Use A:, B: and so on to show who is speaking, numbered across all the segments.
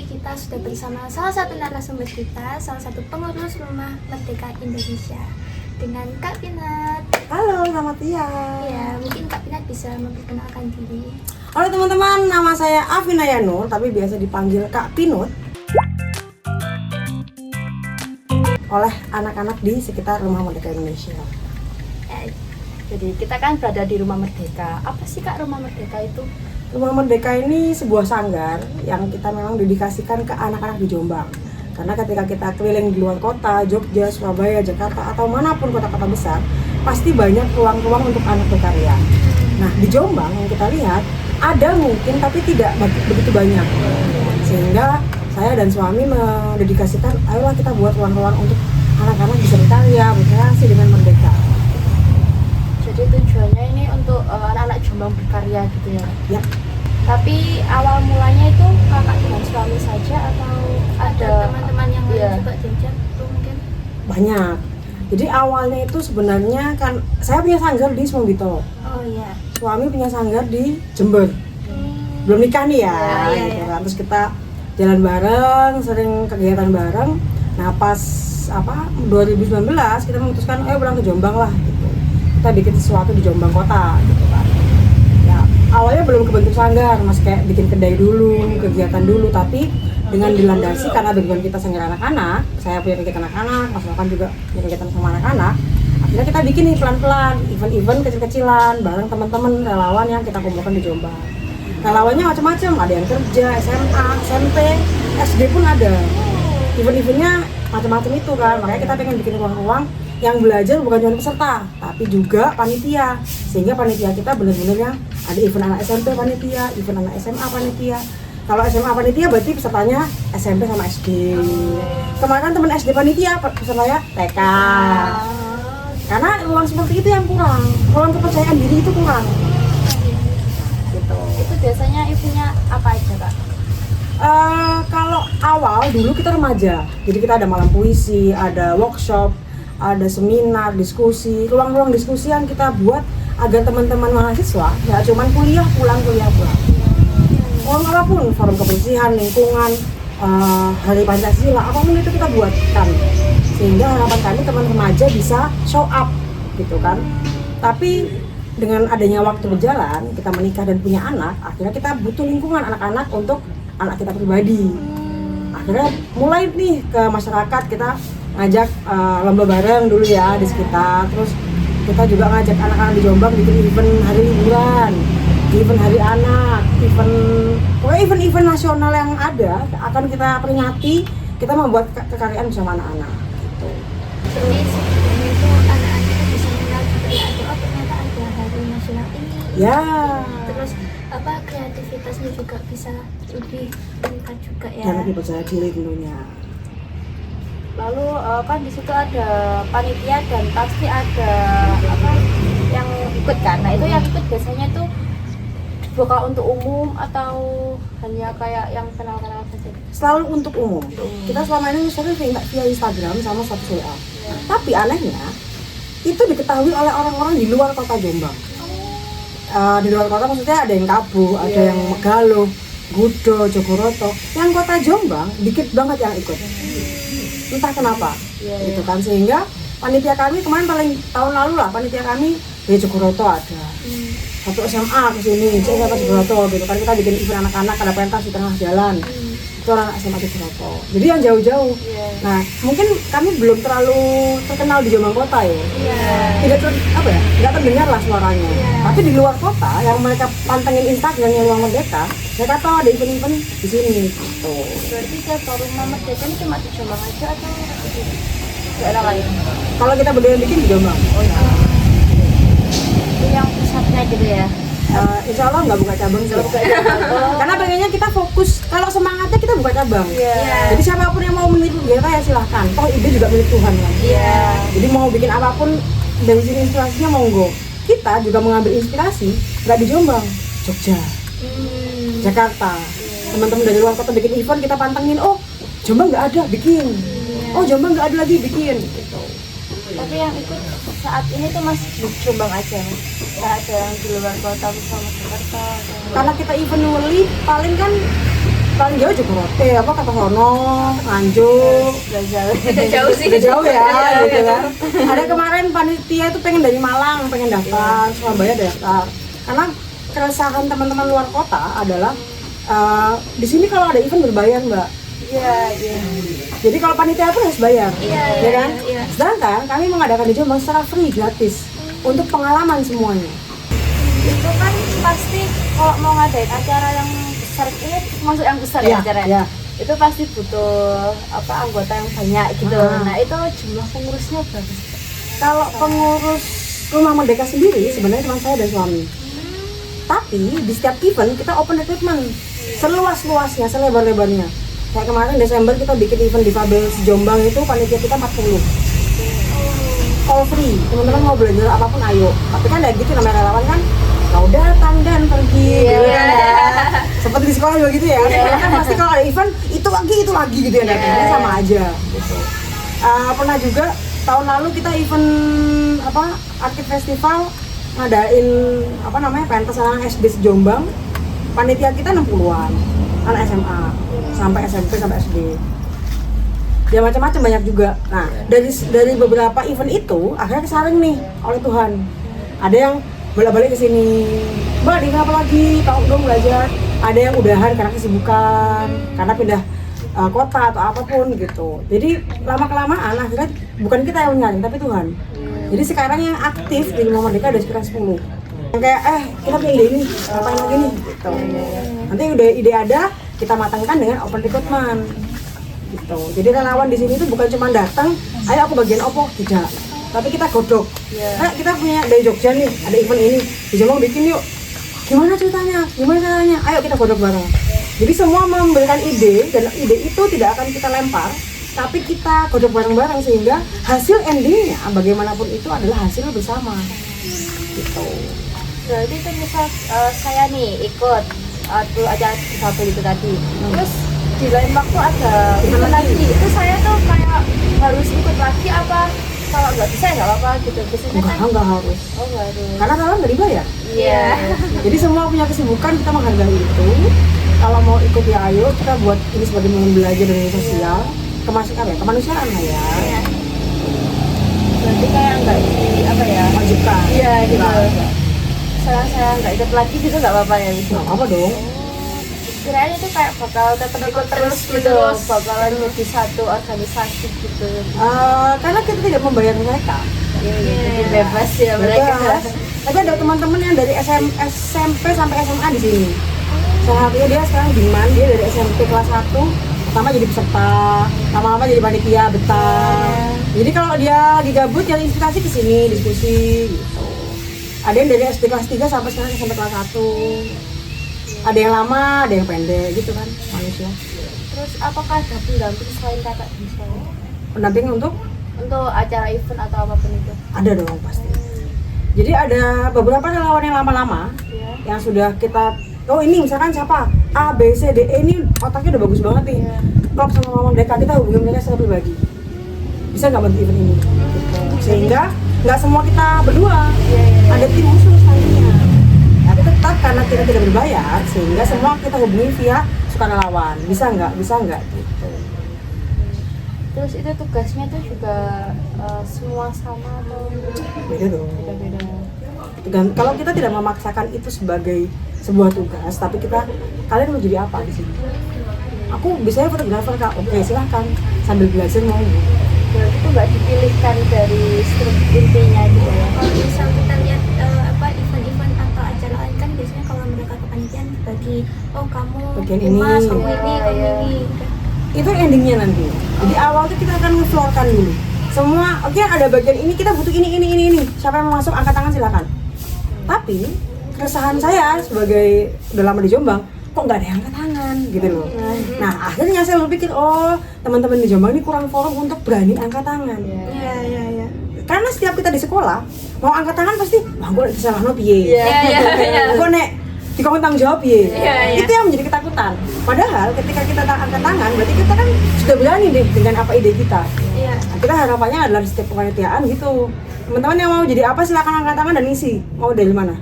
A: kita sudah bersama salah satu narasumber kita, salah satu pengurus Rumah Merdeka Indonesia, dengan Kak Pinat.
B: Halo, selamat siang.
A: Ya, mungkin Kak Pinat bisa memperkenalkan diri.
B: Halo teman-teman, nama saya Afina Yanur, tapi biasa dipanggil Kak Pinut, oleh anak-anak di sekitar Rumah Merdeka Indonesia.
C: Jadi kita kan berada di Rumah Merdeka. Apa sih Kak Rumah Merdeka itu?
B: Rumah Merdeka ini sebuah sanggar yang kita memang dedikasikan ke anak-anak di Jombang. Karena ketika kita keliling di luar kota, Jogja, Surabaya, Jakarta, atau manapun kota-kota besar, pasti banyak ruang-ruang untuk anak berkarya. Nah, di Jombang yang kita lihat, ada mungkin tapi tidak begitu banyak. Sehingga saya dan suami mendedikasikan, ayolah kita buat ruang-ruang untuk anak-anak bisa berkarya, berkreasi dengan merdeka.
C: Jadi tujuannya ini untuk anak-anak Jombang berkarya gitu ya?
B: Ya.
C: Tapi awal mulanya itu kakak dengan suami saja atau
A: Ada teman-teman yang lain
C: Iya.
A: juga diajak tuh mungkin?
B: Banyak. Jadi awalnya itu sebenarnya kan saya punya sanggar di Sumbito.
A: Oh iya.
B: Suami punya sanggar di Jember. Belum nikah nih ya,
A: Iya,
B: gitu
A: iya.
B: kan. Terus kita jalan bareng, sering kegiatan bareng. Nah, pas 2019 kita memutuskan ayo pulang ke Jombang lah gitu. Kita bikin sesuatu di Jombang kota gitu kan. Ya, awalnya belum kebentuk sanggar, Mas, kayak bikin kedai dulu, kegiatan dulu, tapi dengan dilandasi karena background kita sanggar anak-anak, saya punya kegiatan anak-anak, Mas Lokan juga punya kegiatan sama anak-anak. Akhirnya kita bikin nih pelan-pelan, event-event kecil-kecilan bareng teman-teman relawan yang kita kumpulkan di Jombang. Relawannya macam-macam, ada yang kerja, SMA, SMP, SD pun ada. Event-eventnya macam-macam itu kan, makanya kita pengen bikin ruang-ruang yang belajar bukan cuma peserta, tapi juga panitia. Sehingga panitia kita benar-benar yang ada event anak SMP panitia, event anak SMA panitia. Kalau SMA panitia berarti pesertanya SMP sama SD. Kemarin kan teman SD panitia, pesertanya TK. Karena ruang seperti itu yang kurang, ruang kepercayaan diri itu kurang. Gitu.
C: itu biasanya ibunya apa aja Kak?
B: Kalau awal dulu kita remaja, jadi kita ada malam puisi, ada workshop, ada seminar, diskusi, ruang-ruang diskusi yang kita buat agar teman-teman mahasiswa nggak cuma kuliah pulang. Forum apapun, forum kebersihan, lingkungan, hari Pancasila, apapun itu kita buatkan. Sehingga harapan kami teman remaja bisa show up, gitu kan. Tapi dengan adanya waktu berjalan, kita menikah dan punya anak, akhirnya kita butuh lingkungan anak-anak untuk anak kita pribadi. Akhirnya mulai nih ke masyarakat, kita ngajak lomba bareng dulu ya di sekitar. Terus kita juga ngajak anak-anak di Jombang bikin event hari liburan, event hari anak, pokoknya event-event nasional yang ada akan kita peringati. Kita membuat kekaryaan bersama anak-anak gitu.
A: Jadi sebelum itu anak-anak itu bisa mengenal juga ya, oh ternyata ada hari nasional ini.
B: Ya.
A: Terus kreativitasnya juga bisa lebih meningkat juga ya.
B: Dan lebih percaya diri tentunya.
C: Lalu kan di situ ada panitia dan pasti ada yang ikut kan. Nah itu yang ikut biasanya tuh dibuka untuk umum atau hanya kayak yang kenal-kenal saja?
B: Selalu untuk umum. Kita selama ini sering via Instagram sama status WA. Tapi anehnya itu diketahui oleh orang-orang di luar kota Jombang. Di luar kota maksudnya ada yang Kabuh, ada yang Megalo, Gudo, Jogoroto. Yang kota Jombang dikit banget yang ikut. Entah kenapa, gitu kan. Sehingga panitia kami kemarin paling tahun lalu lah, panitia kami di Jogoroto ada. Satu SMA ke sini, SMA Jogoroto gitu kan. Kita bikin event anak-anak, ada pentas di tengah jalan. Itu anak SMA Jogoroto. Jadi yang jauh-jauh. Nah, mungkin kami belum terlalu terkenal di Jombang kota ya. Tidak terdengar lah suaranya. Tapi di luar kota yang mereka pantengin Instagramnya Ruang Merdeka, mereka tahu ada event-event di sini gitu.
C: Berarti cabang Rumah Merdeka ini cuma di Jombang aja atau di daerah lain?
B: Kalau kita berdua yang bikin di Jombang.
C: Itu yang pusatnya gitu ya?
B: Insya Allah nggak buka cabang sih. Karena pengennya kita fokus, kalau semangatnya kita buka cabang. Jadi siapapun yang mau meniru kita ya silahkan. Toh ide juga milik Tuhan kan. Jadi mau bikin apapun dari sini inspirasinya monggo. Kita juga mengambil inspirasi nggak di Jombang, Jogja, Jakarta. Teman-teman dari luar kota bikin event kita pantengin. Oh Jombang nggak ada, bikin. Oh Jombang nggak ada lagi, bikin. Gitu.
C: Tapi yang ikut saat ini tuh masih di Jombang aja, nggak ada yang di luar kota bersama Jakarta.
B: Karena kita event wali paling kan paling jauh Jogorote, Kertosono, Nganjuk.
C: Udah jauh sih.
B: Udah jauh ya, gitu kan. Ada kemarin panitia itu pengen dari Malang, pengen daftar, Surabaya daftar. Karena keresahan teman-teman luar kota adalah di sini kalau ada event berbayar, Mbak.
C: Iya.
B: Jadi kalau panitia pun harus bayar,
A: Iya,
B: ya kan?
A: iya.
B: Sedangkan kami mengadakan di Jombang secara free, gratis, untuk pengalaman semuanya.
C: Itu kan pasti kalau mau ngadain acara yang besar ini maksud yang besar
B: Iya,
C: ya acaranya.
B: iya.
C: Itu pasti butuh anggota yang banyak gitu.
B: Ah.
C: Nah, itu jumlah pengurusnya berapa sih?
B: Kalau pengurus Rumah Merdeka sendiri sebenarnya cuma saya dan suami. Tapi di setiap event kita open recruitment seluas-luasnya, selebar-lebarnya. Kayak kemarin Desember kita bikin event di Fabel Jombang itu panitia kita 40. All free, teman-teman mau belajar apapun ayo. Tapi kan kayak gitu namanya relawan kan, kau datang dan pergi, gitu kan ya. Seperti di sekolah juga gitu ya. Sekolah kan pasti kalau ada event itu lagi gitu ya, datangnya sama aja. Gitu. Pernah juga tahun lalu kita event Arcade Festival ngadain pentas anak SD Jombang. Panitia kita 60-an, anak SMA sampai SMP sampai SD. Ya macam-macam banyak juga. Nah, dari beberapa event itu akhirnya kesaring nih oleh Tuhan. Ada yang bolak-balik ke sini. Mbak, di apa lagi? Tahu dong belajar. Ada yang udahan karena kesibukan, karena pindah kota atau apapun gitu. Jadi lama-kelamaan akhirnya bukan kita yang menyaring tapi Tuhan. Jadi sekarang yang aktif di Rumah Merdeka ada sekitar 10. Yang kayak kita punya ide ini, ngapain lagi nih gitu. Nanti ide ada, kita matangkan dengan open recruitment. Gitu. Jadi relawan di sini tuh bukan cuma datang, ayo aku bagian opo, tidak. Tapi kita godok. Kita punya dari Jogja nih, ada event ini, di Jombang bikin yuk. Gimana ceritanya? Gimana caranya? Ayo kita godok bareng. Jadi semua memberikan ide dan ide itu tidak akan kita lempar, tapi kita godok bareng-bareng sehingga hasil endingnya bagaimanapun itu adalah hasil bersama. Gitu.
C: Berarti itu misal saya nih ikut tuh acara Fabel itu tadi. Terus di lain waktu ada event lagi. Itu saya tuh kayak harus ikut lagi apa? Kalau nggak bisa ya nggak apa-apa gitu. Biasanya kan
B: Enggak harus.
C: oh nggak harus.
B: Karena relawan nggak dibayar.
C: Iya.
B: Jadi semua punya kesibukan, kita menghargai itu. Kalau mau ikut ya ayo, kita buat ini sebagai momen belajar dari sosial, kemanusiaan lah ya.
C: Berarti kayak nggak
B: Wajibkan.
C: Iya gitu.
B: Nah,
C: Saya nggak ikut lagi gitu nggak apa-apa ya gitu.
B: nggak apa dong.
C: Kirain itu kayak bakal tetap ikut terus gitu, bakalan jadi satu organisasi gitu.
B: Karena kita tidak membayar mereka.
C: Jadi bebas ya mereka.
B: Bebas. Tapi ada teman-teman yang dari SMP sampai SMA di sini. Salah satunya dia sekarang Diman, dia dari SMP kelas 1 pertama jadi peserta, lama-lama jadi panitia betah. Jadi kalau dia lagi gabut cari inspirasi ke sini, diskusi gitu. Ada yang dari SD kelas 3 sampai sekarang SMP kelas 1. Ada yang lama, ada yang pendek gitu kan manusia.
C: Terus apakah ada pendamping selain kakak di sekolah?
B: Pendamping untuk
C: acara event atau apapun itu?
B: ada dong pasti. Jadi ada beberapa relawan yang lama-lama
C: Iya.
B: yang sudah kita ini misalkan siapa A, B, C, D, E ini otaknya udah bagus banget nih.
C: Iya.
B: Klop sama Mama Merdeka, kita hubungi mereka secara pribadi. Bisa nggak bantu event ini? Gitu. Sehingga nggak semua kita berdua, ada tim khusus nantinya. Tapi tetap karena kita tidak berbayar, sehingga semua kita hubungi via sukarelawan. Bisa nggak gitu.
C: Terus itu tugasnya tuh juga semua sama atau
B: Beda dong.
C: beda-beda?
B: Dan kalau kita tidak memaksakan itu sebagai sebuah tugas, tapi kalian mau jadi apa di sini? Aku bisanya fotografer Kak, oke silahkan sambil belajar mau.
C: Berarti itu nggak dipilihkan dari struktur intinya gitu ya?
A: Kalau misal kita lihat event-event atau acara lain kan biasanya kalau mereka kepanitiaan dibagi, oh kamu
B: Bagian
A: humas,
B: ini.
A: kamu ini, kamu
C: Iya.
A: ini.
B: Itu endingnya nanti. Jadi awal tuh kita akan nge-floorkan dulu. Semua, oke ada bagian ini, kita butuh ini. Siapa yang mau masuk angkat tangan silakan. Tapi keresahan saya sebagai udah lama di Jombang, kok nggak ada yang angkat tangan gitu loh. Nah akhirnya saya berpikir, oh teman-teman di Jombang ini kurang forum untuk berani angkat tangan.
A: Iya.
B: Karena setiap kita di sekolah mau angkat tangan pasti, wah gue salah no piye.
C: Iya.
B: Gue nek di tanggung jawab piye.
A: Iya.
B: Itu yang menjadi ketakutan. Padahal ketika kita angkat tangan, berarti kita kan sudah berani deh dengan apa ide kita.
A: Iya.
B: Nah, kita harapannya adalah di setiap kepanitiaan gitu. Teman-teman yang mau jadi apa silakan angkat tangan dan isi. Mau dari mana?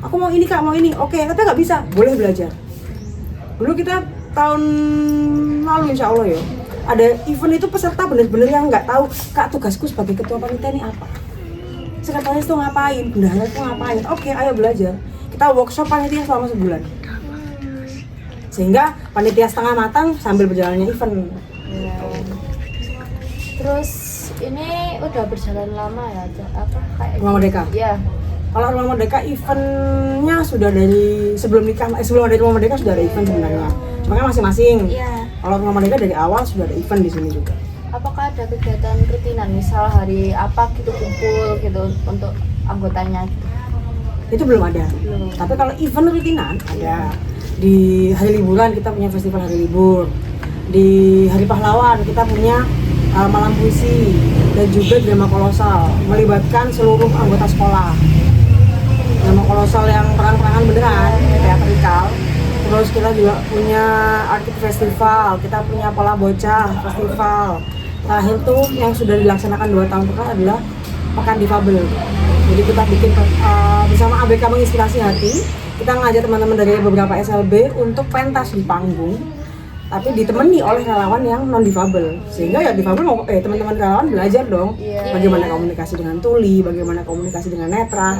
B: Aku mau ini Kak, mau ini. Oke, tapi nggak bisa. Boleh belajar. Dulu kita tahun lalu insya Allah ya, ada event itu peserta bener-bener yang nggak tahu, Kak tugasku sebagai ketua panitia ini apa, sekretaris itu ngapain, bendahara itu ngapain. Oke, ayo belajar. Kita workshop panitia selama sebulan, sehingga panitia setengah matang sambil berjalannya event.
C: Ya. Terus ini udah berjalan lama ya, apa kayak
B: Rumah Merdeka?
C: Iya.
B: Kalau Rumah Merdeka eventnya sudah dari sebelum ada Rumah Merdeka sudah ada event sebenarnya, cuma kan masing-masing.
A: Iya.
B: Kalau Rumah Merdeka dari awal sudah ada event di sini juga.
C: Apakah ada kegiatan rutinan, misal hari apa gitu kumpul gitu untuk anggotanya gitu?
B: Itu belum ada.
C: Belum.
B: Tapi kalau event rutinan ada. Di hari liburan kita punya festival hari libur. Di hari pahlawan kita punya malam puisi dan juga drama kolosal melibatkan seluruh anggota sekolah. Drama kolosal yang perang-perangan beneran, teatrikal. Terus kita juga punya Arkit Festival, kita punya Pola Bocah Festival. Terakhir tuh yang sudah dilaksanakan 2 tahun terakhir adalah Pekan Difabel. Jadi kita bikin bersama ABK Menginspirasi Hati, kita ngajak teman-teman dari beberapa SLB untuk pentas di panggung, tapi ditemani oleh relawan yang non difabel, sehingga ya difabel mau teman-teman relawan belajar dong bagaimana komunikasi dengan tuli, bagaimana komunikasi dengan netra,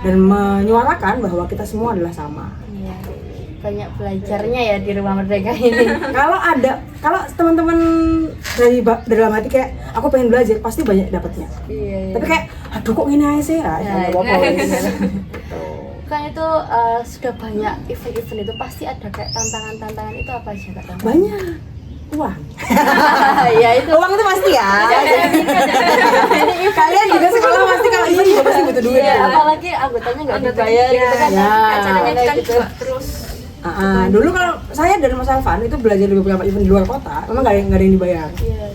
B: dan menyuarakan bahwa kita semua adalah sama.
C: Iya. Banyak belajarnya ya di Rumah Merdeka ini.
B: Kalau teman-teman dari dalam hati kayak aku pengen belajar, pasti banyak dapatnya.
C: Iya.
B: Tapi kayak aduh kok gini aja sih ya, apa-apa.
C: Kan itu sudah banyak event-event itu pasti ada kayak tantangan-tantangan itu apa aja Kak?
B: Banyak uang.
C: Ya itu.
B: Uang itu pasti ya. Kalian juga sekolah pasti kalau event juga pasti butuh duit.
C: Iya,
B: ya.
C: apalagi anggotanya nggak dibayar gitu kan.
B: Ya.
A: Acaranya kan
C: gitu.
A: juga terus.
B: Dulu kalau saya dan Mas Alvan itu belajar di beberapa event di luar kota, memang nggak ada yang dibayar.
C: Iya.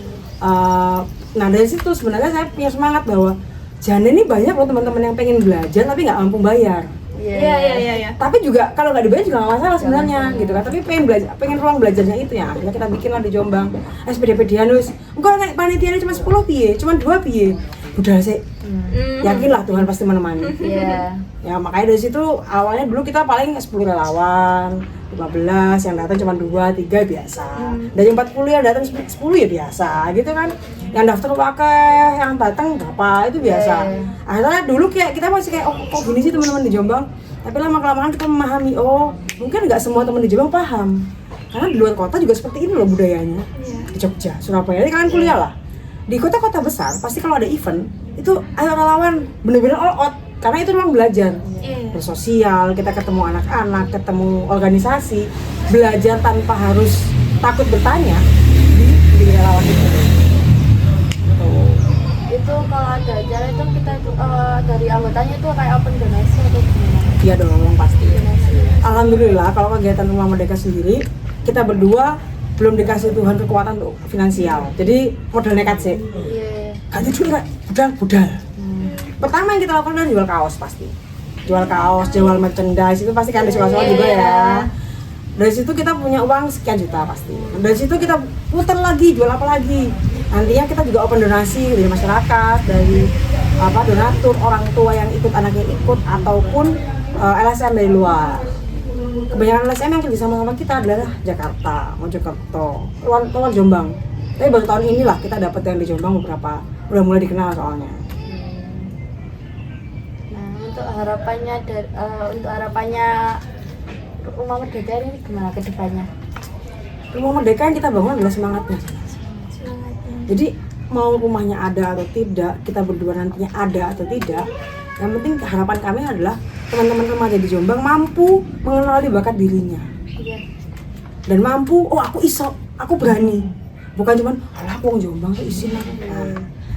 B: Nah dari situ sebenarnya saya punya semangat bahwa jangan ini banyak loh teman-teman yang pengen belajar tapi nggak mampu bayar.
A: Iya.
B: Tapi juga kalau nggak dibayar juga nggak masalah sebenarnya gitu kan. Tapi pengen ruang belajarnya itu ya. Akhirnya kita bikin lah di Jombang. SPD-PDan wis. Engko nek panitiane cuma 10 piye, cuma 2 piye. Budal sih. Yakinlah Tuhan pasti menemani.
C: Iya.
B: Ya makanya dari situ awalnya dulu kita paling 10 relawan, 15 yang datang cuma 2, 3 biasa. Dari 40 yang datang 10 ya biasa gitu kan. Yang daftar pakai, yang datang berapa itu biasa. Akhirnya dulu kayak kita masih kayak kok gini sih teman-teman di Jombang. Tapi lama-kelamaan kita memahami mungkin nggak semua teman di Jombang paham. Karena di luar kota juga seperti ini loh budayanya. Di Jogja, Surabaya, ini kalian kuliah lah. Di kota-kota besar pasti kalau ada event itu ayo relawan bener-bener all out. Karena itu ruang belajar, bersosial, kita ketemu anak-anak, ketemu organisasi, belajar tanpa harus takut bertanya di relawan itu.
C: Itu kalau ada acara itu kita dari anggotanya itu kayak open donasi atau gimana?
B: Iya dong pasti.
C: Donasi.
B: Alhamdulillah kalau kegiatan Rumah Merdeka sendiri kita berdua belum dikasih Tuhan kekuatan untuk finansial. Jadi modal nekat sih.
C: Iya.
B: Gak tidur budal. Pertama yang kita lakukan adalah jual kaos pasti. Jual kaos, jual merchandise itu pasti kan di sekolah-sekolah juga ya. Dari situ kita punya uang sekian juta pasti. Dari situ kita putar lagi, jual apa lagi. Nantinya kita juga open donasi dari masyarakat, dari donatur, orang tua yang ikut, anaknya ikut, ataupun LSM dari luar. Kebanyakan LSM yang kerja sama kita adalah Jakarta, Mojokerto, luar Jombang. Tapi baru tahun inilah kita dapat yang di Jombang beberapa, udah mulai dikenal soalnya.
C: Nah, untuk harapannya Rumah Merdeka ini gimana ke depannya?
B: Rumah Merdeka yang kita bangun adalah semangatnya. Jadi mau rumahnya ada atau tidak, kita berdua nantinya ada atau tidak, yang penting harapan kami adalah teman-teman remaja di Jombang mampu mengenali bakat dirinya.
C: Iya.
B: Dan mampu, aku iso, aku berani. Bukan cuman, alah aku orang Jombang, saya isin lah.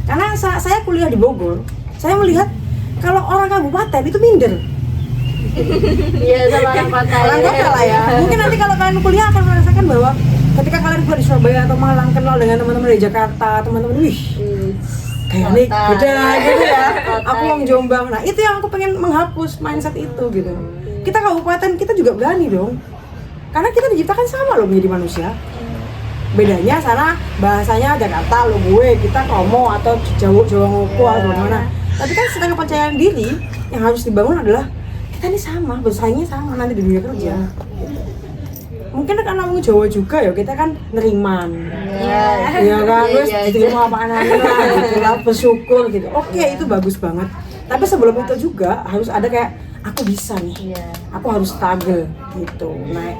B: Karena saya kuliah di Bogor, saya melihat kalau orang kabupaten itu minder.
C: Iya, sama orang kota.
B: Orang kota lah ya. Mungkin nanti kalau kalian kuliah akan merasakan bahwa ketika kalian kuliah di Surabaya atau Malang, kenal dengan teman-teman dari Jakarta, teman-teman kayak nih beda gitu ya. Aku orang Jombang. Nah itu yang aku pengen menghapus mindset itu gitu. Kita kabupaten kita juga berani dong. Karena kita diciptakan sama loh menjadi manusia. Bedanya sana bahasanya Jakarta lo gue, kita Kromo atau Jawa Ngopo atau gimana. Tapi kan setengah kepercayaan diri yang harus dibangun adalah kita ini sama, bersaingnya sama nanti di dunia kerja. mungkin kan ngomong Jawa juga ya, kita kan neriman.
C: Iya.
B: Iya kan,
C: Iya,
B: terus
C: iya,
B: diterima apa anaknya lah gitu lah, bersyukur gitu. Oke, itu bagus banget. Tapi sebelum itu juga harus ada kayak aku bisa nih,
C: Iya.
B: aku harus struggle gitu. Nah,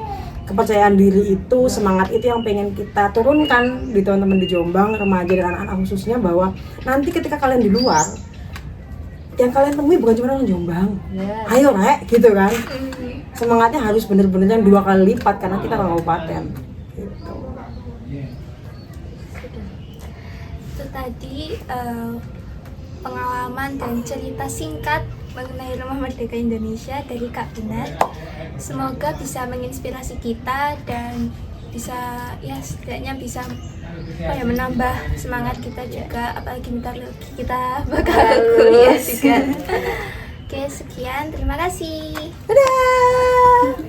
B: kepercayaan diri itu, semangat itu yang pengen kita turunkan di teman-teman di Jombang, remaja dan anak-anak khususnya, bahwa nanti ketika kalian di luar, yang kalian temui bukan cuma orang Jombang.
C: Iya.
B: Ayo rek, gitu kan. Semangatnya harus bener-bener yang 2 kali lipat karena kita orang kabupaten. Gitu.
A: Itu tadi pengalaman dan cerita singkat mengenai Rumah Merdeka Indonesia dari Kak Pinar. Semoga bisa menginspirasi kita dan bisa ya setidaknya bisa menambah semangat kita juga, apalagi bentar lagi kita bakal kuliah juga. Oke, sekian, terima kasih.
B: Dadah.